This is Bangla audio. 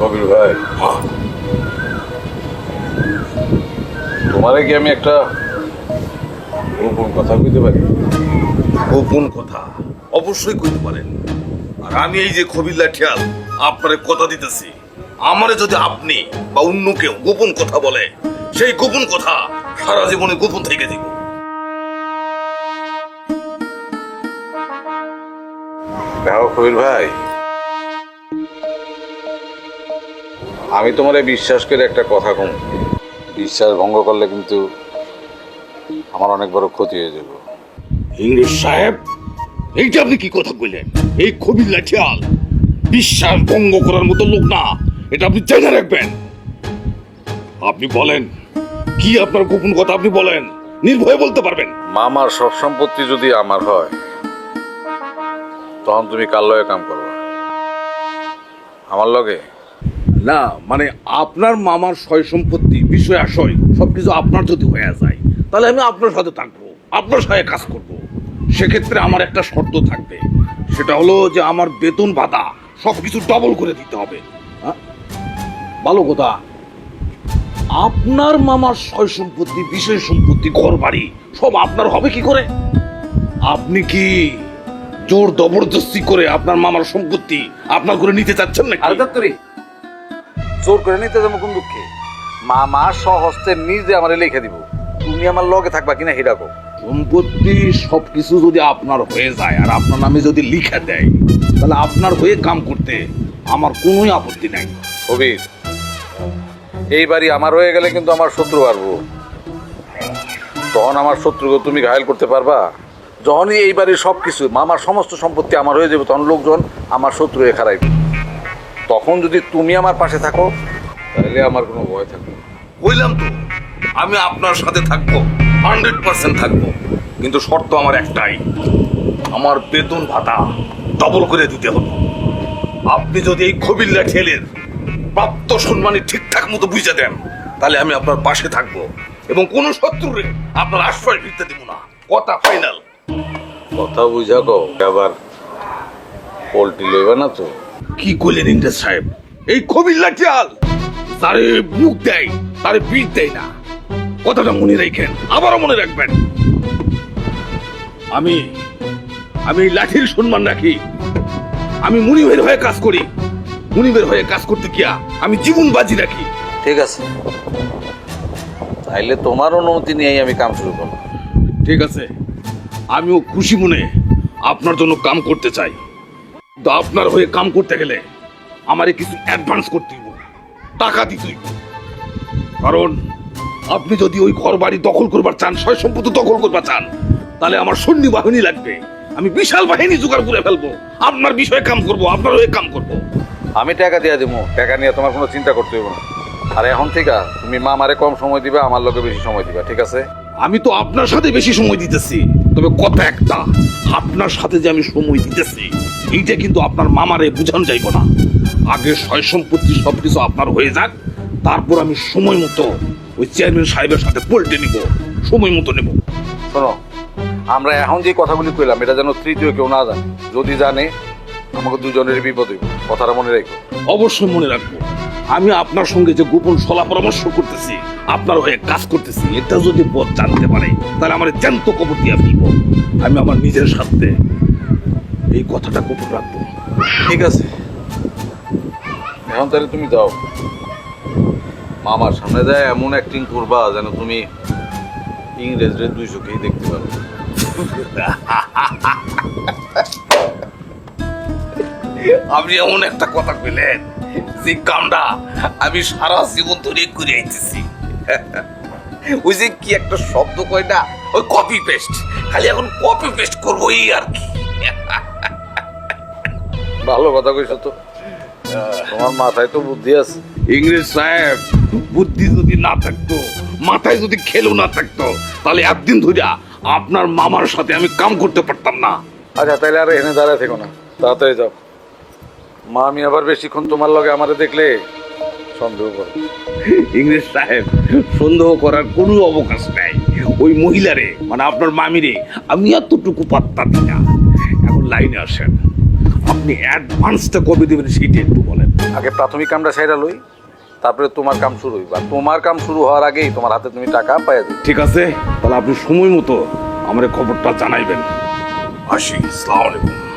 কবির ভাই, তোমারে কি আমি একটা গোপন কথা কইতে পারি? গোপন কথা অবশ্যই কইতে পারেন। আর আমি এই যে খবির লাঠিয়াল আপনারে কথা দিতেছি, আমারে যদি আপনি বা অন্য কেউ গোপন কথা বলে, সেই গোপন কথা সারা জীবনে গোপন থেকে দিব। দেখো কবির ভাই, আমি তোমারে বিশ্বাস করে একটা কথা কম, বিশ্বাস ভঙ্গ করলে কিন্তু আমার অনেক বড় ক্ষতি হয়ে যাবে। ইংরেজ সাহেব, এইটা আপনি কি কথা কইলেন? এই খবির লাঠিয়াল বিশ্বাস ভঙ্গ করার মতো লোক না, এটা আপনি জেনে রাখবেন। আপনি বলেন কি আপনার গোপন কথা, আপনি বলেন, নির্ভয়ে বলতে পারবেন। মামার সব সম্পত্তি যদি আমার হয়, তখন তুমি কার লগে কাম করবা? আমার লগে? না মানে আপনার মামার সয় সম্পত্তি বিষয় আশয় সবকিছু আপনার যদি হয়ে যায়, তাহলে আমি আপনার সাথে থাকবো, আপনার সাথে কাজ করব। সেক্ষেত্রে আমার একটা শর্ত থাকবে, সেটা হলো যে আমার বেতন ভাতা সবকিছু ডবল করে দিতে হবে। ভালো কথা, আপনার মামার সয় সম্পত্তি বিষয় সম্পত্তি ঘর বাড়ি সব আপনার হবে কি করে? আপনি কি জোর জবরদস্তি করে আপনার মামার সম্পত্তি আপনার করে নিতে চাচ্ছেন নাকি? আরে জোর করে নিতে যাবো কোন দুঃখে? মামা সহস্তে নিজে আমারে লিখে দিব, তুমি আমার লগে থাকবা কিনা হিরাকো। সম্পত্তি সবকিছু যদি আপনার হয়ে যায় আর আপনার নামে যদি লিখে দেয়, তাহলে আপনার হয়ে কাম করতে আমার কোনোই আপত্তি নাই। কবির, এই বাড়ি আমার হয়ে গেলে কিন্তু আমার শত্রু বাড়বো। তখন আমার শত্রুকে তুমি ঘায়েল করতে পারবা? যখনই এই বাড়ির সবকিছু মামার সমস্ত সম্পত্তি আমার হয়ে যাবে, তখন লোকজন আমার শত্রু হয়ে খারাইবে। তখন যদি তুমি আমার পাশে থাকো, তাহলে আমার কোনো ভয় থাকবে না। বললাম তো, আমি আপনার সাথে থাকবো, 100% থাকবো, কিন্তু শর্ত আমার একটাই, আমার বেতন ভাতা ডবল করে দিতে হবে। আপনি যদি এই খবির লাঠিয়ালের প্রাপ্ত সম্মানী ঠিকঠাক মতো বুঝে দেন, তাহলে আমি আপনার পাশে থাকবো এবং কোনো শত্রুরে আপনার আশ্রয় ফিরতে দিব না। কথা ফাইনাল। কথা বুঝা কও, আবার পোল্ট্রি লইবে না তো? কি করলেন ইংরেজ সাহেব? এই খবির লাঠিয়াল তারে মুখ দেয়, তারে পিঠ দেয় না। কথাটা মনে রাখেন, আবারও মনে রাখবেন। আমি আমি এই লাঠির সম্মান রাখি। আমি মুনিবের হয়ে কাজ করি, মুনিবের হয়ে কাজ করতে গিয়া আমি জীবন বাজি রাখি। ঠিক আছে, তাইলে তোমার অনুমতি নিয়েই আমি কাম শুরু করব। ঠিক আছে, আমিও খুশি মনে আপনার জন্য কাম করতে চাই, কিন্তু আপনার হয়ে কাম করতে গেলে আমারে কিছু অ্যাডভান্স করতে হইব, টাকা দিতে হইব। কারণ আপনি যদি ওই ঘর বাড়ি দখল করবার চান, সয় সম্পত্তি দখল করবার চান, তাহলে আমার সৈন্য বাহিনী লাগবে। আমি বিশাল বাহিনী জোগাড় করে ফেলবো, আপনার বিষয়ে কাম করব, আপনার হয়ে কাম করব। আমি টাকা দিয়ে দেবো, টাকা নিয়ে তোমার কোনো চিন্তা করতে হইব না। আর এখন থেকে তুমি মামারে কম সময় দিবা, আমার লোকে বেশি সময় দিবা, ঠিক আছে? আমি তো আপনার সাথে বেশি সময় দিতেছি, তবে কথা একটা, আপনার সাথে যে আমি সময় দিতেছি এইটা কিন্তু আপনার মামারে বুঝানো যাইব না। আগে সয় সম্পত্তি সবকিছু আপনার হয়ে যাক, তারপর আমি সময় মতো ওই চেয়ারম্যান সাহেবের সাথে পল্টে নিব, সময় মতো নেব। শোনো, আমরা এখন যে কথাগুলি কইলাম, এটা যেন তৃতীয় কেউ না জানে। যদি জানে, আমাকে দুজনের বিপদ হইব, কথাটা মনে রেখো। অবশ্যই মনে রাখবো। আমি আপনার সঙ্গে যে গোপন সলা পরামর্শ করতেছি, আপনার হয়ে কাজ করতেছি, এটা যদি পথ জানতে পারে, তাহলে আমার জ্যান্ত কবর দিয়ে ফেলবো। আমি আমার নিজের স্বার্থে এই কথাটা গোপন রাখবো। ঠিক আছে, এখন তাহলে তুমি যাও, মামার সামনে যায় এমন অ্যাক্টিং করবা যেন তুমি ইংরেজদের 2 চোখেই দেখতে পারো। আপনি এমন একটা কথা কইলেন যে কামটা আমি সারা জীবন ধরে করে আইতেছি। ওই যে কি একটা শব্দ কয় না, ওই কপি পেস্ট, খালি এখন কপি পেস্ট করবো এই আর কি। ভালো কথা কইছো তো, তোমার মাথায় তো বুদ্ধি আছে। ইংরেজ সাহেব, বুদ্ধি যদি না থাকতো, মাথায় যদি খেলো না থাকতো, তাহলে একদিন ধরে আপনার মামার সাথে আমি কাম করতে পারতাম না। আচ্ছা, তাইলে আর এখানে দাঁড়ায় থেকো না, তাড়াতাড়ি যাও। মা, আমি আবার বেশিক্ষণ তোমার লগে আমারে দেখলে সন্দেহ করো। ইংরেজ সাহেব, সন্দেহ করার কোনো অবকাশ নাই। ওই মহিলারে মানে আপনার মামিরে আমি এতটুকু পাত্তা দিই না। এখন লাইনে আসেন, আপনি অ্যাডভান্সটা কবে দেবেন সেইটা একটু বলেন। আগে প্রাথমিক কামটা সেরা লই, তারপরে তোমার কাম শুরু হইবা। তোমার কাম শুরু হওয়ার আগেই তোমার হাতে তুমি টাকা পাইয়া দিবে। ঠিক আছে, তাহলে আপনি সময় মতো আমার খবরটা জানাইবেন। আসি, আসসালামু আলাইকুম।